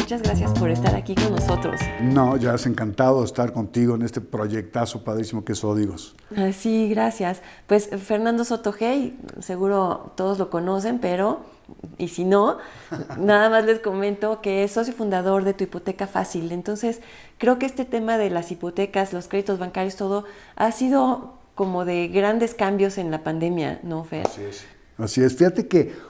muchas gracias por estar aquí con nosotros. No, ya es encantado de estar contigo en este proyectazo padrísimo que es Ódigos. Sí, gracias. Pues Fernando Soto Hey, seguro todos lo conocen, pero, y si no, nada más les comento que es socio fundador de Tu Hipoteca Fácil. Entonces, creo que este tema de las hipotecas, los créditos bancarios, todo, ha sido como de grandes cambios en la pandemia, ¿no, Fer? Así es. Así es. Fíjate que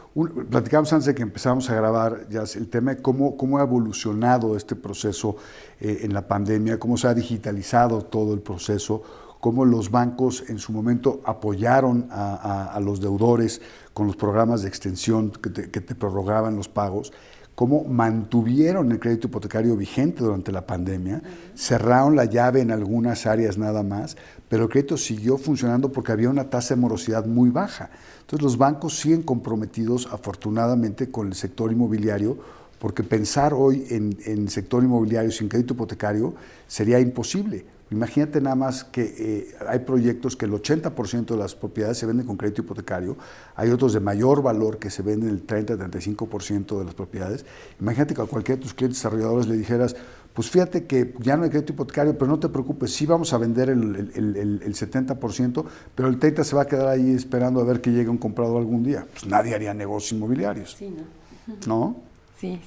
platicamos antes de que empezamos a grabar ya el tema de cómo ha evolucionado este proceso en la pandemia, cómo se ha digitalizado todo el proceso, cómo los bancos en su momento apoyaron a los deudores con los programas de extensión que te prorrogaban los pagos, cómo mantuvieron el crédito hipotecario vigente durante la pandemia, cerraron la llave en algunas áreas nada más, pero el crédito siguió funcionando porque había una tasa de morosidad muy baja. Entonces los bancos siguen comprometidos afortunadamente con el sector inmobiliario, porque pensar hoy en sector inmobiliario sin crédito hipotecario sería imposible. Imagínate nada más que hay proyectos que el 80% de las propiedades se venden con crédito hipotecario, hay otros de mayor valor que se venden el 30-35% de las propiedades. Imagínate que a cualquiera de tus clientes desarrolladores le dijeras, pues fíjate que ya no hay crédito hipotecario, pero no te preocupes, sí vamos a vender el 70%, pero el 30% se va a quedar ahí esperando a ver que llegue un comprador algún día. Pues nadie haría negocios inmobiliarios. Sí, ¿no? ¿No? Sí,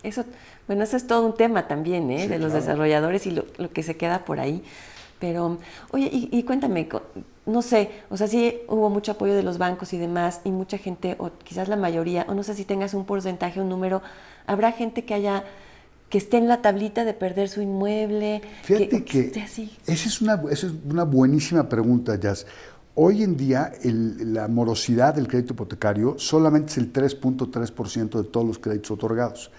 eso, bueno, eso es todo un tema también, Sí, de los claro. desarrolladores y lo que se queda por ahí. Pero, oye, y cuéntame, no sé, o sea, sí hubo mucho apoyo de los bancos y demás, y mucha gente, o quizás la mayoría, o no sé si tengas un porcentaje, un número, ¿habrá gente que esté en la tablita de perder su inmueble? Fíjate que esté así. esa es una buenísima pregunta, Jazz. Hoy en día la morosidad del crédito hipotecario solamente es el 3.3% de todos los créditos otorgados.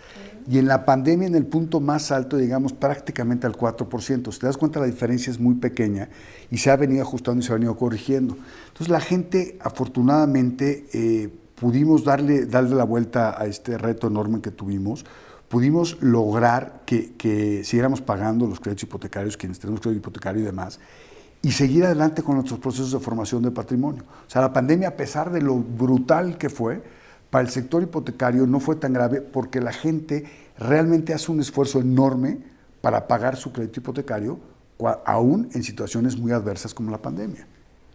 Y en la pandemia, en el punto más alto, llegamos prácticamente al 4%. Si te das cuenta, la diferencia es muy pequeña y se ha venido ajustando y se ha venido corrigiendo. Entonces la gente, afortunadamente, pudimos darle la vuelta a este reto enorme que tuvimos. Pudimos lograr que siguiéramos pagando los créditos hipotecarios, quienes tenemos crédito hipotecario y demás, y seguir adelante con nuestros procesos de formación de patrimonio. O sea, la pandemia, a pesar de lo brutal que fue, para el sector hipotecario no fue tan grave porque la gente realmente hace un esfuerzo enorme para pagar su crédito hipotecario, aún en situaciones muy adversas como la pandemia.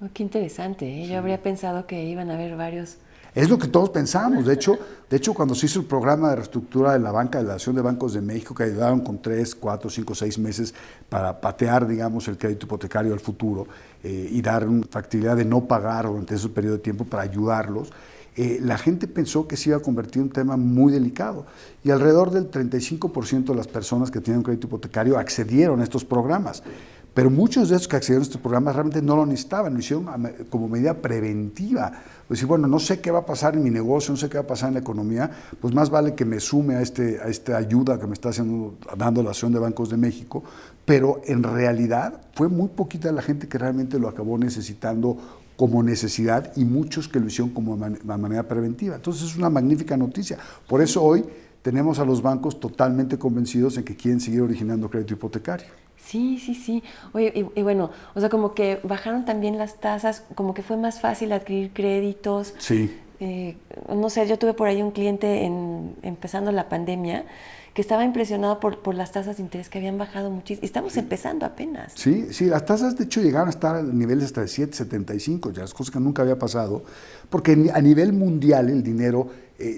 Oh, qué interesante, ¿eh? Sí. Yo habría pensado que iban a haber varios. Es lo que todos pensamos. De hecho, cuando se hizo el programa de reestructura de la banca, de la Asociación de Bancos de México, que ayudaron con 3, 4, 5, 6 meses para patear, digamos, el crédito hipotecario al futuro y dar una factibilidad de no pagar durante ese periodo de tiempo para ayudarlos, la gente pensó que se iba a convertir en un tema muy delicado. Y alrededor del 35% de las personas que tienen un crédito hipotecario accedieron a estos programas. Pero muchos de esos que accedieron a estos programas realmente no lo necesitaban, lo hicieron como medida preventiva. Pues decir, bueno, no sé qué va a pasar en mi negocio, no sé qué va a pasar en la economía, pues más vale que me sume a esta ayuda que me está dando la Asociación de Bancos de México, pero en realidad fue muy poquita la gente que realmente lo acabó necesitando como necesidad y muchos que lo hicieron como manera preventiva. Entonces es una magnífica noticia. Por eso hoy tenemos a los bancos totalmente convencidos en que quieren seguir originando crédito hipotecario. Sí, sí, sí. Oye, y bueno, o sea, como que bajaron también las tasas, como que fue más fácil adquirir créditos. Sí. No sé, yo tuve por ahí un cliente empezando la pandemia que estaba impresionado por las tasas de interés que habían bajado muchísimo. Estamos empezando apenas. Sí, sí, las tasas de hecho llegaron a estar a niveles hasta de 7.75, ya es cosa que nunca había pasado, porque a nivel mundial el dinero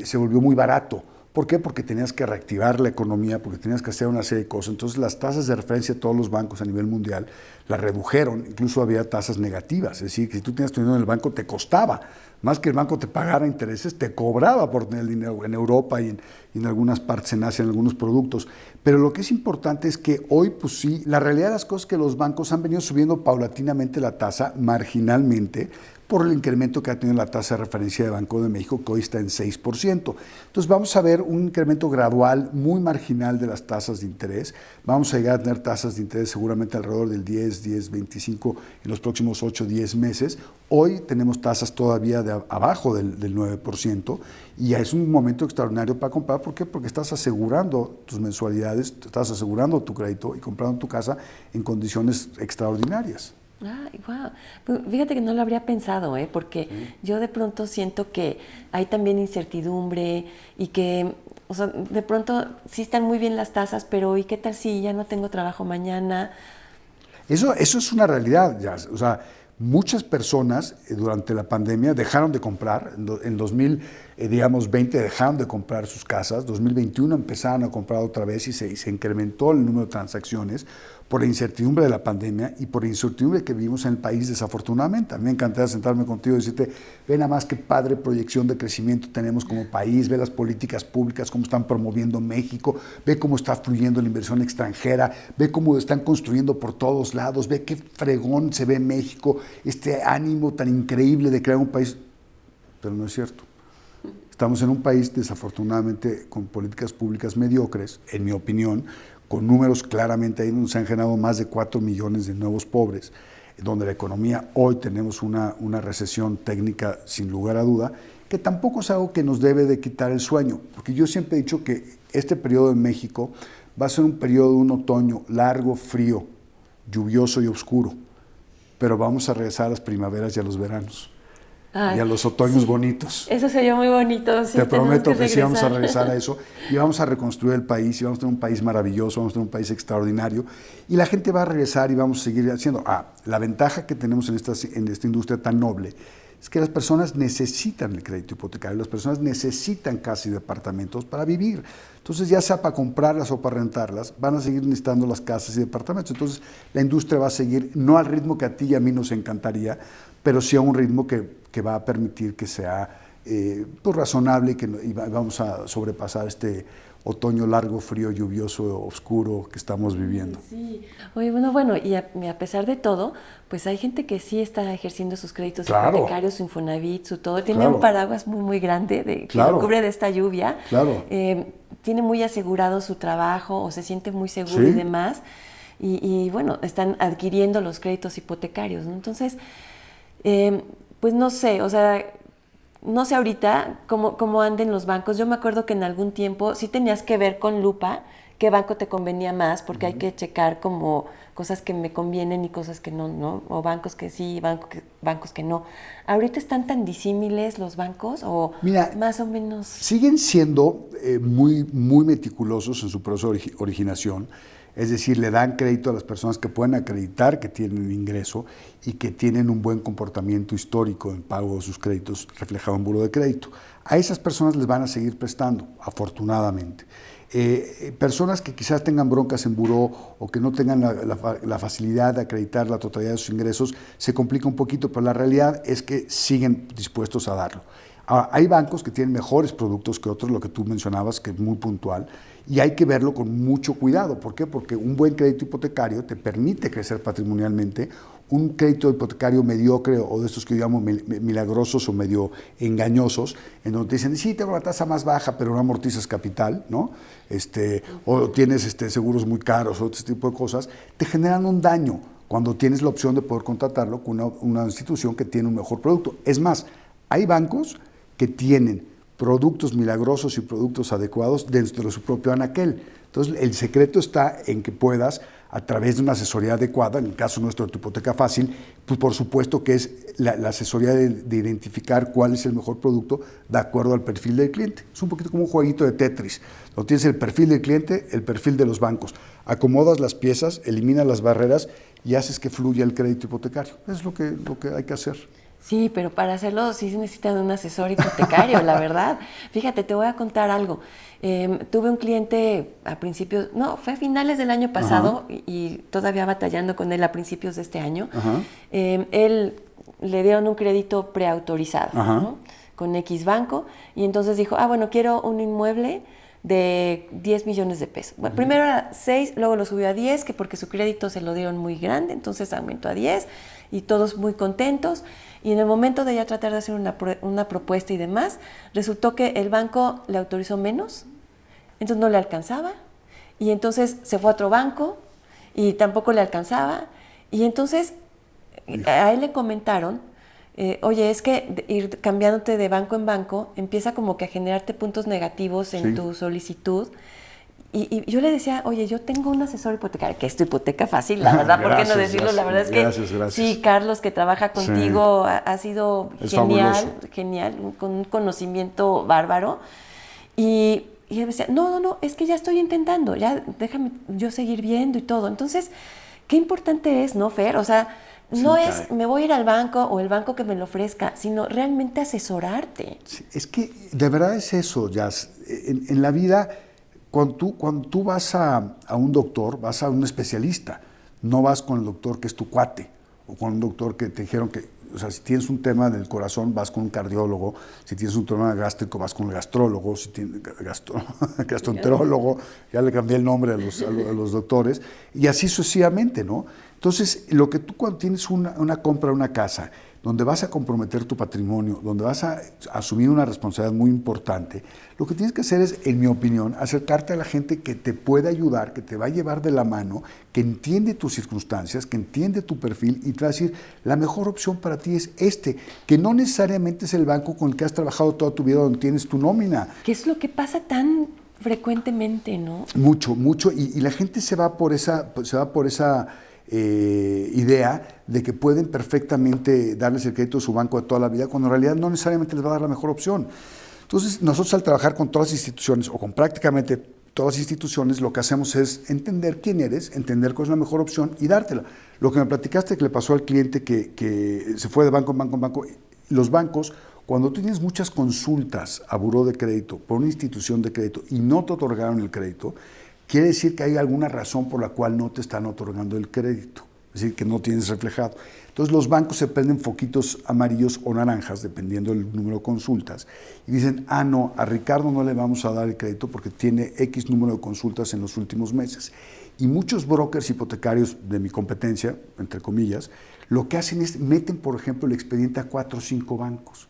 se volvió muy barato. ¿Por qué? Porque tenías que reactivar la economía, porque tenías que hacer una serie de cosas. Entonces las tasas de referencia de todos los bancos a nivel mundial las redujeron, incluso había tasas negativas. Es decir, que si tú tenías tu dinero en el banco te costaba, más que el banco te pagara intereses, te cobraba por tener el dinero en Europa y en algunas partes en Asia, en algunos productos. Pero lo que es importante es que hoy, pues sí, la realidad de las cosas es que los bancos han venido subiendo paulatinamente la tasa, marginalmente, por el incremento que ha tenido la tasa de referencia de Banco de México, que hoy está en 6%. Entonces vamos a ver un incremento gradual, muy marginal de las tasas de interés. Vamos a llegar a tener tasas de interés seguramente alrededor del 10-25 en los próximos 8-10 meses. Hoy tenemos tasas todavía abajo del 9% y es un momento extraordinario para comprar. ¿Por qué? Porque estás asegurando tus mensualidades, estás asegurando tu crédito y comprando tu casa en condiciones extraordinarias. Ay, wow. Pues fíjate que no lo habría pensado, porque yo de pronto siento que hay también incertidumbre y que o sea, de pronto sí están muy bien las tasas, pero ¿y qué tal si ya no tengo trabajo mañana? Eso es una realidad, ya. O sea, muchas personas durante la pandemia dejaron de comprar. En 2020 dejaron de comprar sus casas. 2021 empezaron a comprar otra vez y se incrementó el número de transacciones por la incertidumbre de la pandemia y por la incertidumbre que vivimos en el país, desafortunadamente. A mí me encantaría sentarme contigo y decirte, ve nada más qué padre proyección de crecimiento tenemos como país, ve las políticas públicas, cómo están promoviendo México, ve cómo está fluyendo la inversión extranjera, ve cómo están construyendo por todos lados, ve qué fregón se ve México, este ánimo tan increíble de crear un país. Pero no es cierto. Estamos en un país, desafortunadamente, con políticas públicas mediocres, en mi opinión, con números claramente ahí donde se han generado más de 4 millones de nuevos pobres, donde la economía, hoy tenemos una recesión técnica sin lugar a duda, que tampoco es algo que nos debe de quitar el sueño, porque yo siempre he dicho que este periodo en México va a ser un periodo de un otoño largo, frío, lluvioso y oscuro, pero vamos a regresar a las primaveras y a los veranos. Ay, y a los otoños sí, bonitos. Eso sería muy bonito. Sí, te prometo que sí vamos a regresar. regresar a eso y vamos a reconstruir el país y vamos a tener un país maravilloso, vamos a tener un país extraordinario y la gente va a regresar y vamos a seguir haciendo. La ventaja que tenemos en esta industria tan noble es que las personas necesitan el crédito hipotecario, las personas necesitan casas y departamentos para vivir. Entonces, ya sea para comprarlas o para rentarlas, van a seguir necesitando las casas y departamentos. Entonces, la industria va a seguir, no al ritmo que a ti y a mí nos encantaría, pero sí a un ritmo que va a permitir que sea pues razonable y vamos a sobrepasar este otoño largo, frío, lluvioso, oscuro que estamos viviendo. Sí. Oye, bueno, y a pesar de todo, pues hay gente que sí está ejerciendo sus créditos hipotecarios, su Infonavit, su todo. Tiene un paraguas muy, muy grande que lo cubre de esta lluvia. Tiene muy asegurado su trabajo o se siente muy seguro y demás. Y bueno, están adquiriendo los créditos hipotecarios, ¿no? Entonces, pues no sé, o sea, no sé ahorita cómo anden los bancos. Yo me acuerdo que en algún tiempo sí tenías que ver con lupa qué banco te convenía más, porque hay que checar como cosas que me convienen y cosas que no, ¿no? O bancos que sí, bancos que no. ¿Ahorita están tan disímiles los bancos o Mira, más o menos? Siguen siendo muy, muy meticulosos en su proceso de originación. Es decir, le dan crédito a las personas que pueden acreditar que tienen ingreso y que tienen un buen comportamiento histórico en pago de sus créditos reflejado en buró de crédito. A esas personas les van a seguir prestando, afortunadamente. Personas que quizás tengan broncas en buró o que no tengan la facilidad de acreditar la totalidad de sus ingresos, se complica un poquito, pero la realidad es que siguen dispuestos a darlo. Hay bancos que tienen mejores productos que otros, lo que tú mencionabas, que es muy puntual, y hay que verlo con mucho cuidado. ¿Por qué? Porque un buen crédito hipotecario te permite crecer patrimonialmente. Un crédito hipotecario mediocre o de estos que yo llamo milagrosos o medio engañosos, en donde te dicen, sí, tengo la tasa más baja, pero no amortizas capital, ¿no? O tienes seguros muy caros o este tipo de cosas, te generan un daño cuando tienes la opción de poder contratarlo con una institución que tiene un mejor producto. Es más, hay bancos que tienen productos milagrosos y productos adecuados dentro de su propio anaquel. Entonces, el secreto está en que puedas, a través de una asesoría adecuada, en el caso nuestro de tu hipoteca fácil, pues por supuesto que es la asesoría de identificar cuál es el mejor producto de acuerdo al perfil del cliente. Es un poquito como un jueguito de Tetris, donde tienes el perfil del cliente, el perfil de los bancos. Acomodas las piezas, eliminas las barreras y haces que fluya el crédito hipotecario. Es lo que hay que hacer. Sí, pero para hacerlo sí se necesita un asesor hipotecario, la verdad. Fíjate, te voy a contar algo. Tuve un cliente fue a finales del año pasado y todavía batallando con él a principios de este año. Él le dieron un crédito preautorizado, ¿no? Con X banco y entonces dijo, bueno, quiero un inmueble de 10 millones de pesos. Bueno, primero era 6, luego lo subió a 10, que porque su crédito se lo dieron muy grande, entonces aumentó a 10 y todos muy contentos. Y en el momento de ya tratar de hacer una propuesta y demás, resultó que el banco le autorizó menos, entonces no le alcanzaba, y entonces se fue a otro banco y tampoco le alcanzaba, y entonces a él le comentaron, oye, es que ir cambiándote de banco en banco empieza como que a generarte puntos negativos en tu solicitud. Y yo le decía, oye, yo tengo un asesor hipotecario, que es tu hipoteca fácil, la verdad, ¿por qué no decirlo? La verdad es que gracias. Sí, Carlos, que trabaja contigo, ha sido genial, con un conocimiento bárbaro. Y Y él decía, no, es que ya estoy intentando, ya déjame yo seguir viendo y todo. Entonces, qué importante es, ¿no, Fer? O sea, no Sí, es me voy a ir al banco o el banco que me lo ofrezca, sino realmente asesorarte. sí, es que de verdad es eso, Jazz. En la vida, cuando tú vas a un doctor, vas a un especialista, no vas con el doctor que es tu cuate, o con un doctor que te dijeron que, o sea, si tienes un tema del corazón, vas con un cardiólogo, si tienes un tema gástrico, vas con el gastrólogo, si tienes gastroenterólogo, ya le cambié el nombre a los doctores, y así sucesivamente, ¿no? Entonces, lo que tú cuando tienes una compra de una casa, donde vas a comprometer tu patrimonio, donde vas a asumir una responsabilidad muy importante, lo que tienes que hacer es, en mi opinión, acercarte a la gente que te puede ayudar, que te va a llevar de la mano, que entiende tus circunstancias, que entiende tu perfil y te va a decir, la mejor opción para ti es que no necesariamente es el banco con el que has trabajado toda tu vida, donde tienes tu nómina. ¿Qué es lo que pasa tan frecuentemente, no? Mucho, y la gente se va por esa idea de que pueden perfectamente darles el crédito a su banco de toda la vida, cuando en realidad no necesariamente les va a dar la mejor opción. Entonces, nosotros al trabajar con todas las instituciones, o con prácticamente todas las instituciones, lo que hacemos es entender quién eres, entender cuál es la mejor opción y dártela. Lo que me platicaste que le pasó al cliente que se fue de banco en banco en banco, los bancos, cuando tú tienes muchas consultas a buró de crédito por una institución de crédito y no te otorgaron el crédito, quiere decir que hay alguna razón por la cual no te están otorgando el crédito, es decir, que no tienes reflejado. Entonces los bancos se prenden foquitos amarillos o naranjas, dependiendo del número de consultas, y dicen, no, a Ricardo no le vamos a dar el crédito porque tiene X número de consultas en los últimos meses. Y muchos brokers hipotecarios de mi competencia, entre comillas, lo que hacen es, meten, por ejemplo, el expediente a 4 o 5 bancos.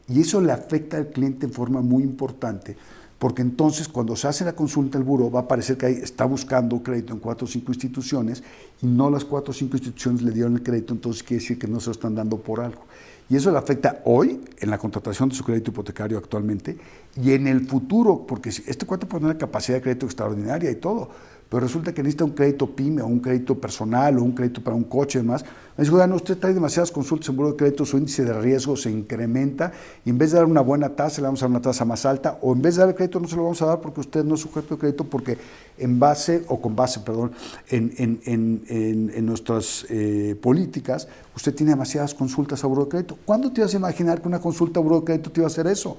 Y eso le afecta al cliente en forma muy importante, porque entonces cuando se hace la consulta al buró va a parecer que ahí está buscando crédito en 4 o 5 instituciones y no las 4 o 5 instituciones le dieron el crédito, entonces quiere decir que no se lo están dando por algo. Y eso le afecta hoy en la contratación de su crédito hipotecario actualmente y en el futuro, porque este cuate puede tener una capacidad de crédito extraordinaria y todo, pero resulta que necesita un crédito PYME o un crédito personal o un crédito para un coche y demás. Me dijo, no, usted trae demasiadas consultas en buró de crédito, su índice de riesgo se incrementa y en vez de dar una buena tasa, le vamos a dar una tasa más alta, o en vez de dar el crédito no se lo vamos a dar porque usted no es sujeto de crédito, porque en nuestras políticas, usted tiene demasiadas consultas a buró de crédito. ¿Cuándo te ibas a imaginar que una consulta a buró de crédito te iba a hacer eso?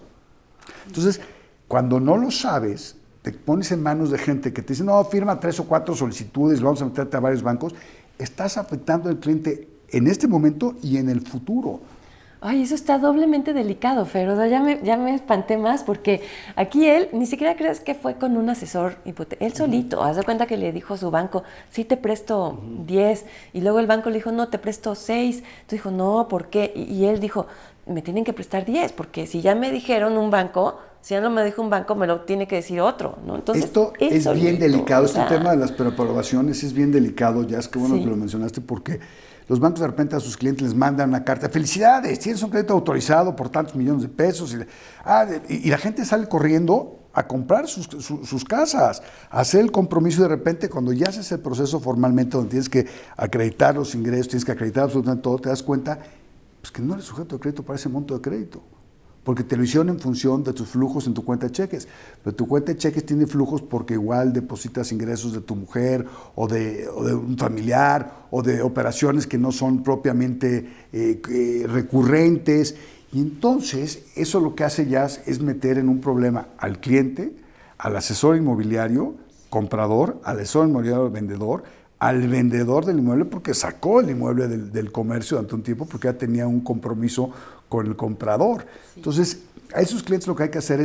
Entonces, cuando no lo sabes, te pones en manos de gente que te dice, no, firma 3 o 4 solicitudes, vamos a meterte a varios bancos, estás afectando al cliente en este momento y en el futuro. Ay, eso está doblemente delicado, Fer. O sea, ya me espanté más porque aquí él, ni siquiera crees que fue con un asesor hipotecario, él solito, haz de cuenta que le dijo a su banco, sí te presto 10, y luego el banco le dijo, no, te presto 6. Entonces dijo, no, ¿por qué? Y él dijo, me tienen que prestar 10, porque si ya me dijeron un banco, si ya no me dijo un banco, me lo tiene que decir otro, ¿no? Entonces, esto es solito, bien delicado, este tema de las preaprobaciones es bien delicado, ya es que bueno que lo mencionaste, porque los bancos de repente a sus clientes les mandan una carta, felicidades, tienes un crédito autorizado por tantos millones de pesos, y la gente sale corriendo a comprar sus casas, a hacer el compromiso, y de repente cuando ya haces el proceso formalmente, donde tienes que acreditar los ingresos, tienes que acreditar absolutamente todo, te das cuenta pues, que no eres sujeto de crédito para ese monto de crédito, porque te lo hicieron en función de tus flujos en tu cuenta de cheques, pero tu cuenta de cheques tiene flujos porque igual depositas ingresos de tu mujer o de un familiar o de operaciones que no son propiamente recurrentes, y entonces eso lo que hace ya es meter en un problema al cliente, al asesor inmobiliario, comprador, al asesor inmobiliario vendedor, al vendedor del inmueble, porque sacó el inmueble del comercio durante un tiempo porque ya tenía un compromiso con el comprador. Sí. Entonces, a esos clientes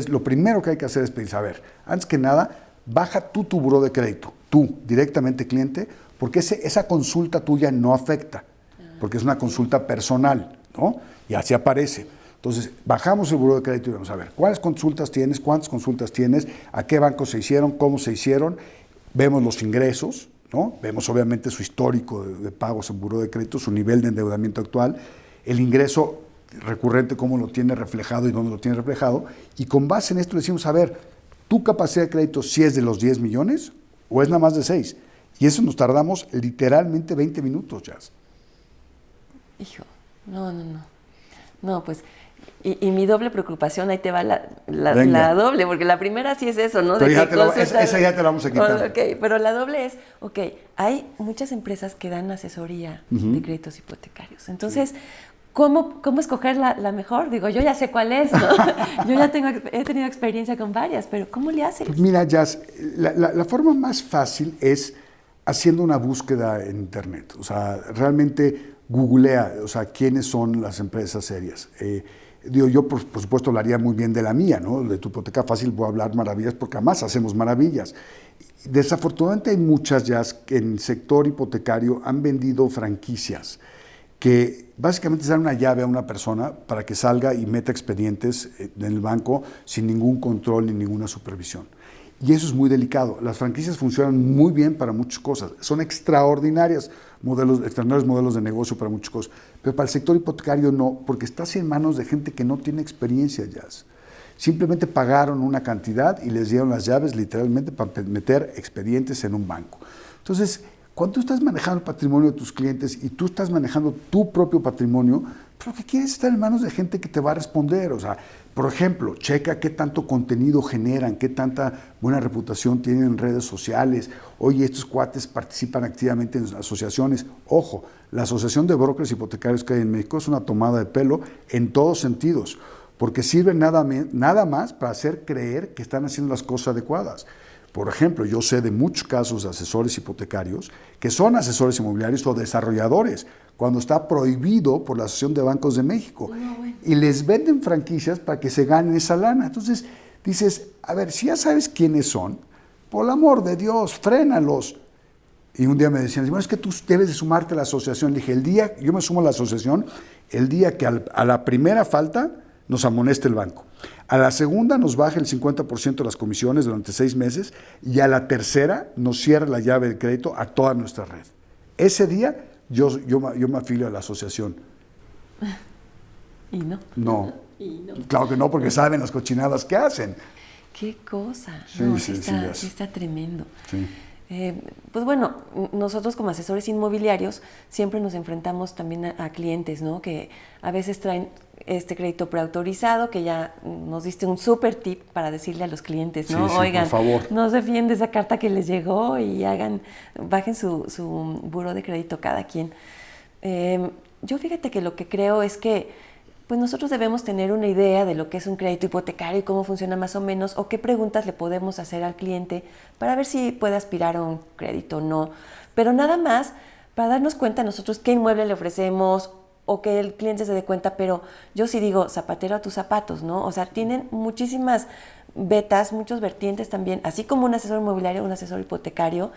lo primero que hay que hacer es pensar, a ver, antes que nada, baja tú tu buró de crédito, tú, directamente cliente, porque esa consulta tuya no afecta, porque es una consulta personal, ¿no? Y así aparece. Entonces, bajamos el buró de crédito y vamos a ver, ¿cuáles consultas tienes? ¿Cuántas consultas tienes? ¿A qué banco se hicieron? ¿Cómo se hicieron? Vemos los ingresos, ¿no? Vemos obviamente su histórico de pagos en buró de crédito, su nivel de endeudamiento actual, el ingreso recurrente, cómo lo tiene reflejado y dónde lo tiene reflejado, y con base en esto le decimos, a ver, ¿tu capacidad de crédito si es de los 10 millones o es nada más de 6? Y eso nos tardamos literalmente 20 minutos, Jazz. Hijo, no, pues Y mi doble preocupación, ahí te va la doble, porque la primera sí es eso, ¿no? Pero esa ya te la vamos a quitar. Ok, pero la doble es, hay muchas empresas que dan asesoría de créditos hipotecarios. Entonces, ¿cómo escoger la mejor? Digo, yo ya sé cuál es, ¿no? Yo ya he tenido experiencia con varias, pero ¿cómo le haces? Pues mira, Jazz, la forma más fácil es haciendo una búsqueda en Internet. O sea, realmente googlea, o sea, quiénes son las empresas serias. Yo por supuesto hablaría muy bien de la mía, ¿no? De Tu Hipoteca Fácil voy a hablar maravillas porque además hacemos maravillas. Desafortunadamente hay muchas ya que en el sector hipotecario han vendido franquicias que básicamente dan una llave a una persona para que salga y meta expedientes en el banco sin ningún control ni ninguna supervisión. Y eso es muy delicado. Las franquicias funcionan muy bien para muchas cosas. Son extraordinarios modelos de negocio para muchas cosas. Pero para el sector hipotecario no, porque estás en manos de gente que no tiene experiencia ya. Simplemente pagaron una cantidad y les dieron las llaves literalmente para meter expedientes en un banco. Entonces, cuando tú estás manejando el patrimonio de tus clientes y tú estás manejando tu propio patrimonio, lo que quieres es estar en manos de gente que te va a responder. O sea, por ejemplo, checa qué tanto contenido generan, qué tanta buena reputación tienen en redes sociales. Oye, estos cuates participan activamente en asociaciones. Ojo, la Asociación de Brokers Hipotecarios que hay en México es una tomada de pelo en todos sentidos, porque sirven nada más para hacer creer que están haciendo las cosas adecuadas. Por ejemplo, yo sé de muchos casos de asesores hipotecarios que son asesores inmobiliarios o desarrolladores, cuando está prohibido por la Asociación de Bancos de México. Y les venden franquicias para que se ganen esa lana. Entonces dices, a ver, si ya sabes quiénes son, por el amor de Dios, frénalos. Y un día me decían, bueno, es que tú debes de sumarte a la asociación. Le dije, yo me sumo a la asociación el día que a la primera falta nos amoneste el banco. A la segunda nos baja el 50% de las comisiones durante 6 meses y a la tercera nos cierra la llave de crédito a toda nuestra red. Ese día yo me afilio a la asociación. ¿Y no? No. Claro que no, porque saben las cochinadas que hacen. ¡Qué cosa! Sí, no, sí está tremendo. Sí. Pues bueno, nosotros como asesores inmobiliarios siempre nos enfrentamos también a clientes, ¿no? Que a veces traen este crédito preautorizado, que ya nos diste un súper tip para decirle a los clientes, ¿no? Sí, oigan, por favor, no se fíen de esa carta que les llegó y bajen su buró de crédito cada quien. Yo fíjate que lo que creo es que pues nosotros debemos tener una idea de lo que es un crédito hipotecario y cómo funciona más o menos, o qué preguntas le podemos hacer al cliente para ver si puede aspirar a un crédito o no. Pero nada más para darnos cuenta nosotros qué inmueble le ofrecemos o que el cliente se dé cuenta, pero yo sí digo, zapatero a tus zapatos, ¿no? O sea, tienen muchísimas vetas, muchos vertientes también, así como un asesor inmobiliario, un asesor hipotecario.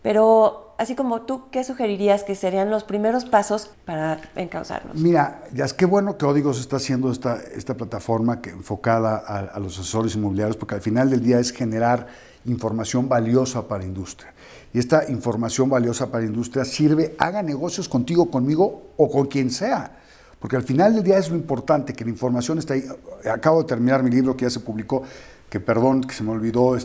Pero así como tú, ¿qué sugerirías que serían los primeros pasos para encauzarnos? Mira, ya qué bueno que Ódigos está haciendo esta plataforma enfocada a los asesores inmobiliarios, porque al final del día es generar información valiosa para la industria. Y esta información valiosa para la industria sirve, haga negocios contigo, conmigo o con quien sea. Porque al final del día es lo importante, que la información está ahí. Acabo de terminar mi libro que ya se publicó, que perdón, que se me olvidó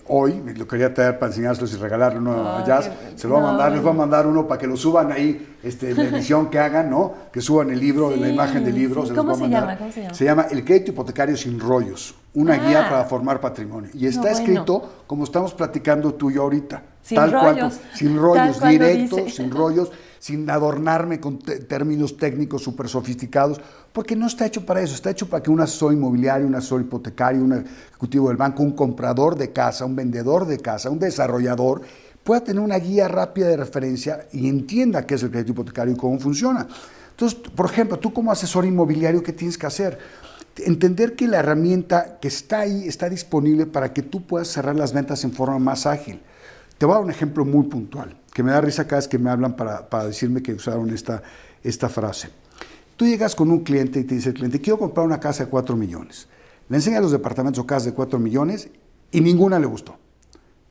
hoy, lo quería traer para enseñárselos y regalarle uno a Jazz. Se lo voy a mandar, les voy a mandar uno para que lo suban ahí, la edición que hagan, ¿no? Que suban el libro, la imagen del libro. Sí. Se ¿Cómo los voy a mandar. ¿Cómo se llama? Se llama El crédito hipotecario sin rollos, una guía para formar patrimonio. Y está escrito como estamos platicando tú y yo ahorita. Sin rollos. Sin rollos, directos, sin rollos, sin adornarme con términos técnicos súper sofisticados, porque no está hecho para eso, está hecho para que un asesor inmobiliario, un asesor hipotecario, un ejecutivo del banco, un comprador de casa, un vendedor de casa, un desarrollador, pueda tener una guía rápida de referencia y entienda qué es el crédito hipotecario y cómo funciona. Entonces, por ejemplo, tú como asesor inmobiliario, ¿qué tienes que hacer? Entender que la herramienta que está ahí está disponible para que tú puedas cerrar las ventas en forma más ágil. Te voy a dar un ejemplo muy puntual, que me da risa cada vez que me hablan para decirme que usaron esta frase. Tú llegas con un cliente y te dice el cliente, quiero comprar una casa de 4 millones. Le enseñas los departamentos o casas de 4 millones y ninguna le gustó.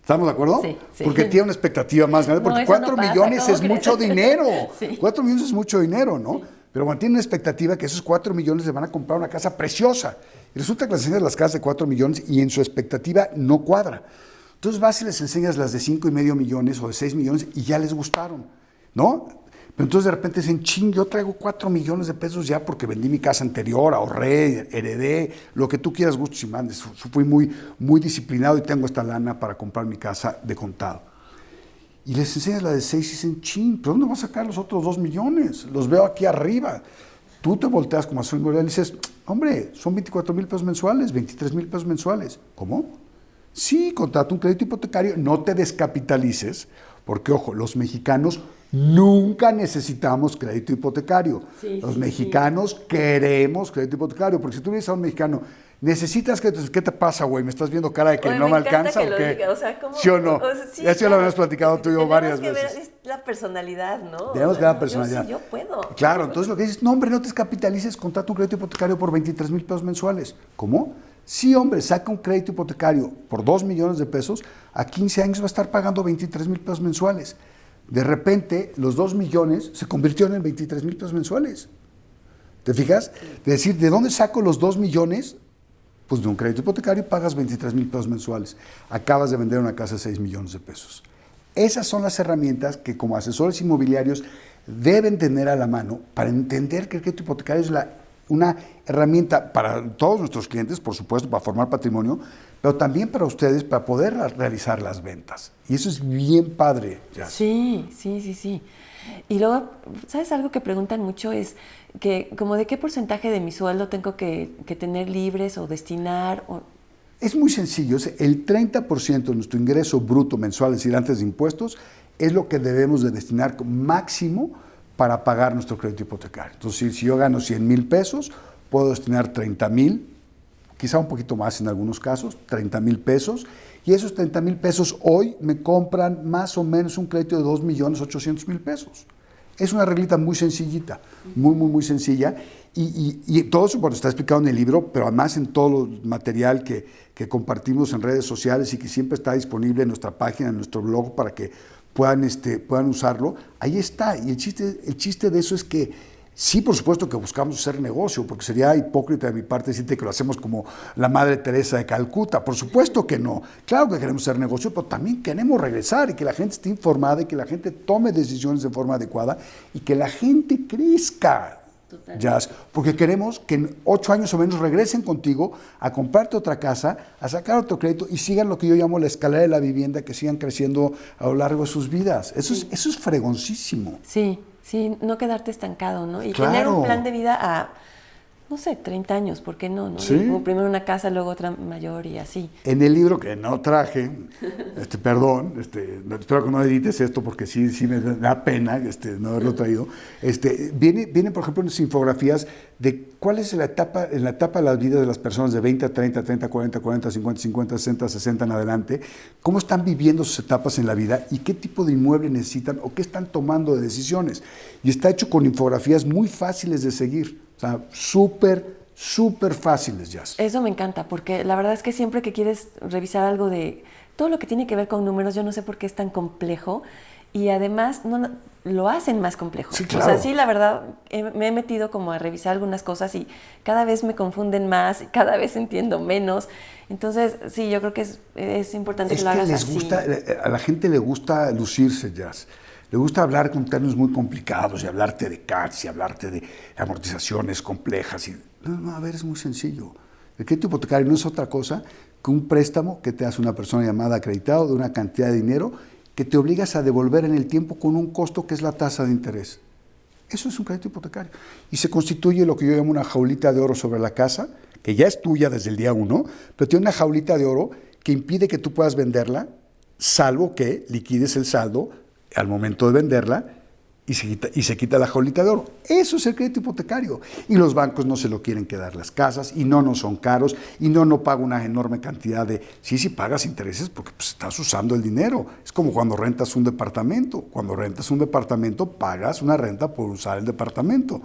¿Estamos de acuerdo? Sí. Porque tiene una expectativa más grande, porque 4 millones es mucho dinero. Sí. 4 millones es mucho dinero, ¿no? Sí. Pero bueno, tiene una expectativa que esos 4 millones le van a comprar una casa preciosa. Y resulta que les enseñas las casas de 4 millones y en su expectativa no cuadra. Entonces vas y les enseñas las de 5,5 millones o de 6 millones y ya les gustaron, ¿no? Pero entonces de repente dicen, ching, yo traigo 4 millones de pesos ya porque vendí mi casa anterior, ahorré, heredé, lo que tú quieras, gustos y mandes. Fui muy disciplinado y tengo esta lana para comprar mi casa de contado. Y les enseñas la de 6 y dicen, ching, ¿pero dónde vas a sacar los otros 2 millones? Los veo aquí arriba. Tú te volteas como asesor inmobiliario y dices, hombre, son 24,000 pesos mensuales, 23,000 pesos mensuales. ¿Cómo? Sí, contrata un crédito hipotecario, no te descapitalices, porque, ojo, los mexicanos nunca necesitamos crédito hipotecario. Los mexicanos queremos crédito hipotecario, porque si tú le dices a un mexicano, necesitas crédito, ¿qué te pasa, güey? ¿Me estás viendo cara de que no me alcanza o qué? Diga, o sea, ¿cómo? ¿Sí o no? Sí, Eso ya lo habíamos platicado tú y yo varias veces. Tenemos que ver la personalidad, ¿no? Tenemos que ver la personalidad. Yo puedo. Claro, entonces lo que dices, no, hombre, no te descapitalices, contrata un crédito hipotecario por 23,000 pesos mensuales. ¿Cómo? Sí, hombre, saca un crédito hipotecario por 2 millones de pesos, a 15 años va a estar pagando 23,000 pesos mensuales. De repente, los 2 millones se convirtieron en 23,000 pesos mensuales. ¿Te fijas? Es decir, ¿de dónde saco los 2 millones? Pues de un crédito hipotecario pagas 23,000 pesos mensuales. Acabas de vender una casa de 6 millones de pesos. Esas son las herramientas que como asesores inmobiliarios deben tener a la mano para entender que el crédito hipotecario es una herramienta para todos nuestros clientes, por supuesto, para formar patrimonio, pero también para ustedes, para poder realizar las ventas. Y eso es bien padre, Jazz. Sí. Y luego, ¿sabes? Algo que preguntan mucho es que como de qué porcentaje de mi sueldo tengo que tener libres o destinar. Es muy sencillo, el 30% de nuestro ingreso bruto mensual, es decir, antes de impuestos, es lo que debemos de destinar máximo para pagar nuestro crédito hipotecario. Entonces, si yo gano 100,000 pesos, puedo destinar 30,000, quizá un poquito más en algunos casos, 30,000 pesos, y esos 30,000 pesos hoy me compran más o menos un crédito de 2,800,000 pesos. Es una reglita muy sencillita, muy sencilla, y todo eso está explicado en el libro, pero además en todo el material que compartimos en redes sociales y que siempre está disponible en nuestra página, en nuestro blog, para que puedan usarlo. Ahí está, y el chiste de eso es que sí, por supuesto que buscamos hacer negocio, porque sería hipócrita de mi parte decirte que lo hacemos como la Madre Teresa de Calcuta. Por supuesto que no. Claro que queremos hacer negocio, pero también queremos regresar y que la gente esté informada y que la gente tome decisiones de forma adecuada y que la gente crezca. Jazz, porque queremos que en 8 años o menos regresen contigo a comprarte otra casa, a sacar otro crédito y sigan lo que yo llamo la escalera de la vivienda, que sigan creciendo a lo largo de sus vidas. Eso es fregoncísimo. Sí, no quedarte estancado, ¿no? Y claro. Tener un plan de vida a, no sé, 30 años, ¿por qué no? Sí. Como primero una casa, luego otra mayor y así. En el libro que no traje, perdón, espero que no edites esto porque sí me da pena no haberlo traído, viene por ejemplo en las infografías de cuál es la etapa de la vida de las personas de 20 a 30, 30 a 40, 40 a 50, 50 a 60, 60 en adelante, cómo están viviendo sus etapas en la vida y qué tipo de inmueble necesitan o qué están tomando de decisiones. Y está hecho con infografías muy fáciles de seguir. O sea, súper fáciles, Jazz. Eso me encanta, porque la verdad es que siempre que quieres revisar algo de todo lo que tiene que ver con números, yo no sé por qué es tan complejo y además lo hacen más complejo. Sí, claro. O sea, sí, la verdad, me he metido como a revisar algunas cosas y cada vez me confunden más, cada vez entiendo menos. Entonces, sí, yo creo que es importante que lo hagas así. A la gente le gusta lucirse, Jazz. Le gusta hablar con términos muy complicados y hablarte de CATs y hablarte de amortizaciones complejas. No, a ver, es muy sencillo. El crédito hipotecario no es otra cosa que un préstamo que te hace una persona llamada acreditado de una cantidad de dinero que te obligas a devolver en el tiempo con un costo que es la tasa de interés. Eso es un crédito hipotecario. Y se constituye lo que yo llamo una jaulita de oro sobre la casa, que ya es tuya desde el día 1, pero tiene una jaulita de oro que impide que tú puedas venderla, salvo que liquides el saldo al momento de venderla y se quita la jaulita de oro. Eso es el crédito hipotecario. Y los bancos no se lo quieren quedar las casas y no son caros y no paga una enorme cantidad de... Sí, pagas intereses porque pues, estás usando el dinero. Es como cuando rentas un departamento. Cuando rentas un departamento pagas una renta por usar el departamento.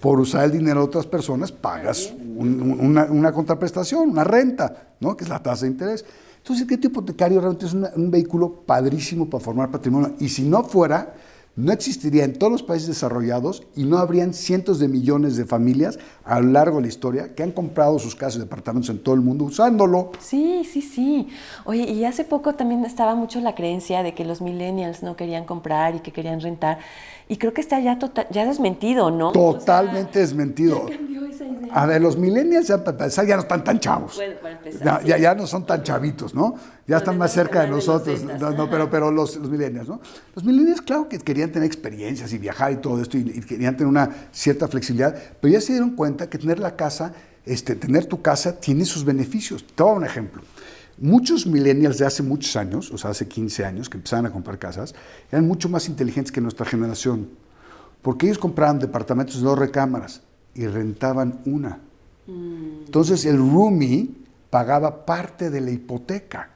Por usar el dinero de otras personas pagas una contraprestación, una renta, ¿no? Que es la tasa de interés. Entonces el crédito hipotecario realmente es un vehículo padrísimo para formar patrimonio. Y si no fuera... no existiría en todos los países desarrollados y no habrían cientos de millones de familias a lo largo de la historia que han comprado sus casas y departamentos en todo el mundo usándolo. Sí, sí, sí. Oye, y hace poco también estaba mucho la creencia de que los millennials no querían comprar y que querían rentar. Y creo que está ya desmentido, ¿no? Totalmente desmentido. Ya cambió esa idea. A ver, los millennials ya, para empezar, ya no están tan chavos. Bueno, para empezar. Ya no son tan chavitos, ¿no? Ya están más cerca de nosotros. Pero los millennials, ¿no? Los millennials, claro que querían tener experiencias y viajar y todo esto, y querían tener una cierta flexibilidad, pero ya se dieron cuenta que tener tener tu casa tiene sus beneficios. Te voy a dar un ejemplo. Muchos millennials de hace muchos años, o sea, hace 15 años, que empezaban a comprar casas, eran mucho más inteligentes que nuestra generación, porque ellos compraban departamentos de 2 recámaras y rentaban una. Entonces el roomie pagaba parte de la hipoteca.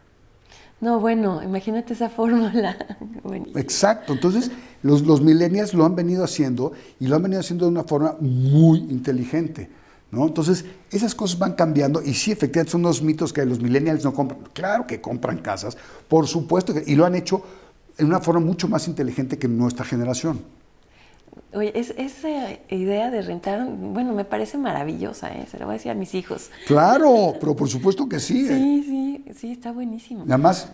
No, bueno, imagínate esa fórmula. Buenísimo. Exacto, entonces los millennials lo han venido haciendo y lo han venido haciendo de una forma muy inteligente, ¿no? Entonces esas cosas van cambiando y sí, efectivamente son unos mitos que los millennials no compran. Claro que compran casas, por supuesto, y lo han hecho en una forma mucho más inteligente que nuestra generación. Oye, esa idea de rentar, bueno, me parece maravillosa, ¿eh? Se lo voy a decir a mis hijos. Claro, pero por supuesto que sí. Sí, está buenísimo. Además,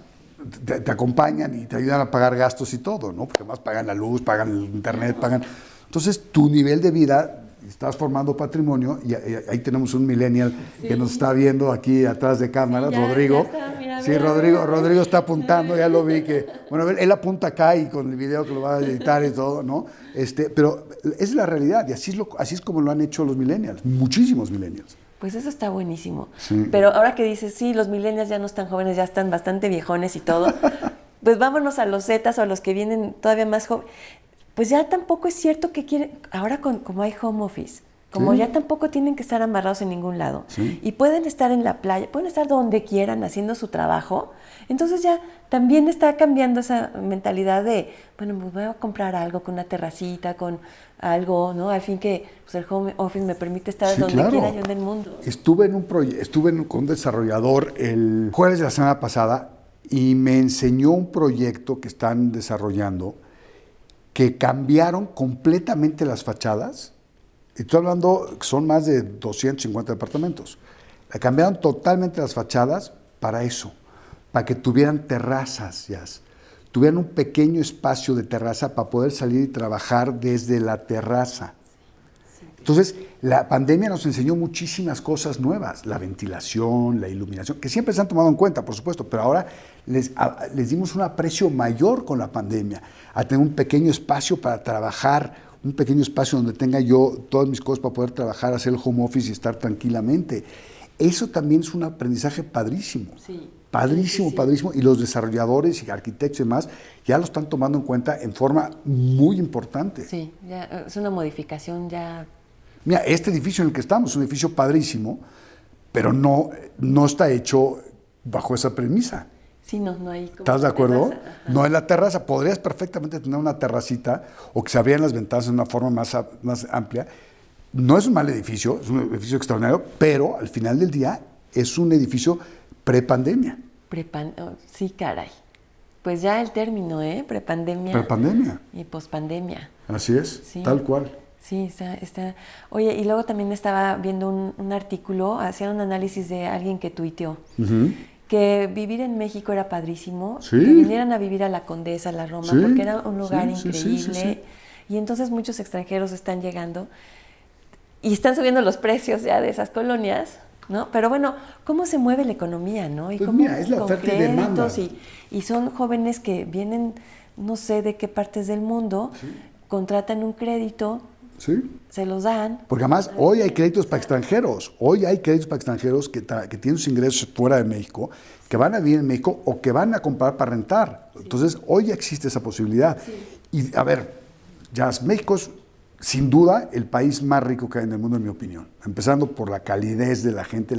te acompañan y te ayudan a pagar gastos y todo, ¿no? Porque además pagan la luz, pagan el internet, pagan... Entonces, tu nivel de vida, estás formando patrimonio, y ahí tenemos un millennial que nos está viendo aquí atrás de cámaras, Sí, Rodrigo. ya está, mira, Sí, mira. Rodrigo está apuntando, ya lo vi que... Bueno, él apunta acá y con el video que lo va a editar y todo, ¿no? Pero es la realidad y así es como lo han hecho los millennials, muchísimos millennials. Pues eso está buenísimo. Sí. Pero ahora que dices, sí, los millennials ya no están jóvenes, ya están bastante viejones y todo, pues vámonos a los Zetas o a los que vienen todavía más jóvenes. Pues ya tampoco es cierto que quieren, ahora como hay home office, como Sí. ya tampoco tienen que estar amarrados en ningún lado Sí. y pueden estar en la playa, pueden estar donde quieran haciendo su trabajo, entonces ya también está cambiando esa mentalidad de, bueno, pues voy a comprar algo con una terracita, con algo, ¿no? Al fin que pues el home office me permite estar Sí, donde claro. quiera yo en el mundo. Estuve con un desarrollador el jueves de la semana pasada y me enseñó un proyecto que están desarrollando que cambiaron completamente las fachadas. Estoy hablando, son más de 250 departamentos. Le cambiaron totalmente las fachadas para eso, para que tuvieran terrazas, tuvieran un pequeño espacio de terraza para poder salir y trabajar desde la terraza. Entonces, la pandemia nos enseñó muchísimas cosas nuevas, la ventilación, la iluminación, que siempre se han tomado en cuenta, por supuesto, pero ahora les dimos un aprecio mayor con la pandemia, a tener un pequeño espacio para trabajar, un pequeño espacio donde tenga yo todas mis cosas para poder trabajar, hacer el home office y estar tranquilamente. Eso también es un aprendizaje padrísimo. Sí. Padrísimo, Sí. padrísimo. Y los desarrolladores y arquitectos y demás ya lo están tomando en cuenta en forma muy importante. Sí, ya es una modificación ya. Mira, este edificio en el que estamos es un edificio padrísimo, pero no está hecho bajo esa premisa. Sí, no hay como ¿Estás de acuerdo? terraza. Ajá. No en la terraza. Podrías perfectamente tener una terracita o que se abrieran las ventanas de una forma más amplia. No es un mal edificio, es un edificio extraordinario, pero al final del día es un edificio prepandemia. Sí, caray. Pues ya el término, prepandemia. Prepandemia. Y pospandemia. Así es, Sí. tal cual. Sí, está. Oye, y luego también estaba viendo un artículo, hacían un análisis de alguien que tuiteó, que vivir en México era padrísimo, Sí. que vinieran a vivir a la Condesa, a la Roma, Sí, porque era un lugar sí, sí, increíble, sí. y entonces muchos extranjeros están llegando y están subiendo los precios ya de esas colonias, ¿no? Pero bueno, ¿cómo se mueve la economía, no? Y Pues cómo mira, es la con oferta y demanda. créditos y son jóvenes que vienen, no sé de qué partes del mundo, contratan un crédito, Sí. se los dan. Porque además hoy hay créditos para extranjeros. Hoy hay créditos para extranjeros que tienen sus ingresos fuera de México, que van a vivir en México o que van a comprar para rentar. Entonces, hoy ya existe esa posibilidad. Y a ver, México es sin duda el país más rico que hay en el mundo, en mi opinión. Empezando por la calidez de la gente,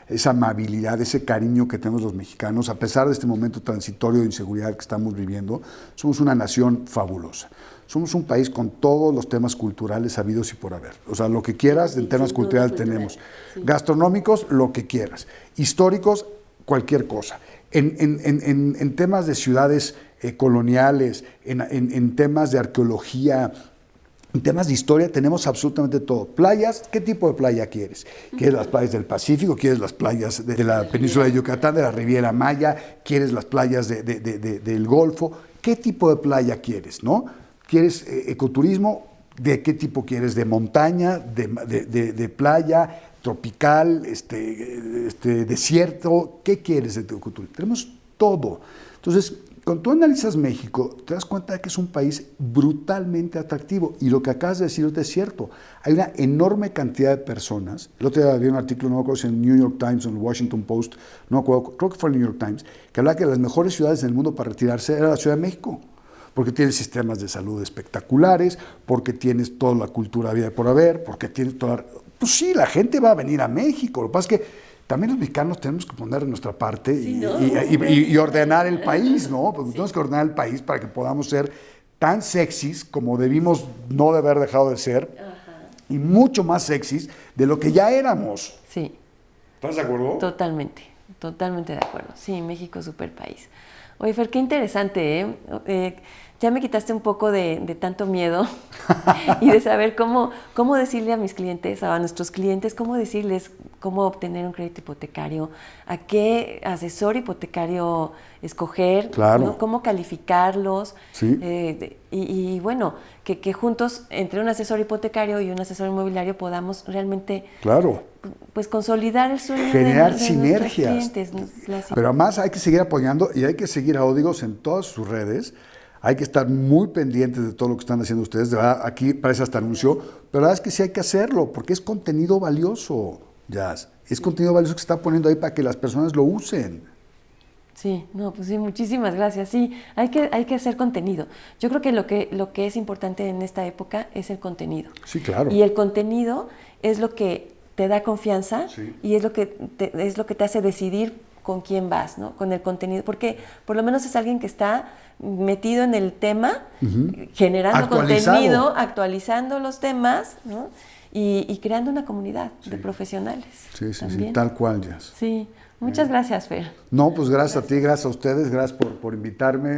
esa amabilidad, ese cariño que tenemos los mexicanos. A pesar de este momento transitorio de inseguridad que estamos viviendo, somos una nación fabulosa. Somos un país con todos los temas culturales habidos y por haber. O sea, lo que quieras en temas culturales tenemos. Gastronómicos, lo que quieras. Históricos, cualquier cosa. En temas de ciudades coloniales, en temas de arqueología, en temas de historia, tenemos absolutamente todo. Playas, ¿qué tipo de playa quieres? ¿Quieres las playas del Pacífico? ¿Quieres las playas de la península de Yucatán, de la Riviera Maya? ¿Quieres las playas del Golfo? ¿Qué tipo de playa quieres, no? ¿Quieres ecoturismo? ¿De qué tipo quieres? ¿De montaña? ¿De playa? ¿Tropical? ¿Desierto? ¿Qué quieres de tu ecoturismo? Tenemos todo. Entonces, cuando tú analizas México, te das cuenta de que es un país brutalmente atractivo. Y lo que acabas de decir ahorita es cierto. Hay una enorme cantidad de personas. El otro día había un artículo, no me acuerdo si en el New York Times o en el Washington Post, no me acuerdo, creo que fue en el New York Times, que hablaba que las mejores ciudades en el mundo para retirarse era la Ciudad de México. Porque tienes sistemas de salud espectaculares, porque tienes toda la cultura vida por haber, porque tienes toda... Pues sí, la gente va a venir a México. Lo que pasa es que también los mexicanos tenemos que poner de nuestra parte y ordenar el país, ¿no? Porque tenemos que ordenar el país para que podamos ser tan sexys como debimos no de haber dejado de ser, y mucho más sexys de lo que ya éramos. Sí. ¿Estás de acuerdo? Totalmente de acuerdo. Sí, México es súper país. Oye, Fer, qué interesante, ¿eh? Ya me quitaste un poco de tanto miedo y de saber cómo decirle a mis clientes, a nuestros clientes, cómo decirles cómo obtener un crédito hipotecario, a qué asesor hipotecario escoger, claro, ¿no? Cómo calificarlos. Sí. Y bueno, que juntos, entre un asesor hipotecario y un asesor inmobiliario, podamos realmente, claro, pues consolidar el sueño generar de sinergias. Clientes. Pero además hay que seguir apoyando y hay que seguir a Ódigos en todas sus redes. Hay que estar muy pendientes de todo lo que están haciendo ustedes. De verdad, aquí parece hasta anuncio, pero la verdad es que sí hay que hacerlo, porque es contenido valioso, Jazz. Es contenido valioso que se está poniendo ahí para que las personas lo usen. Sí, no, pues sí, muchísimas gracias. Sí, hay que hacer contenido. Yo creo que lo que es importante en esta época es el contenido. Sí, claro. Y el contenido es lo que te da confianza, sí, y es lo que te hace decidir con quién vas, ¿no? Con el contenido, porque por lo menos es alguien que está metido en el tema, generando contenido, actualizando los temas, ¿no? Y creando una comunidad de profesionales. Sí, tal cual, Jazz. Sí, muchas gracias, Fer. No, pues gracias a ti, gracias a ustedes, gracias por invitarme,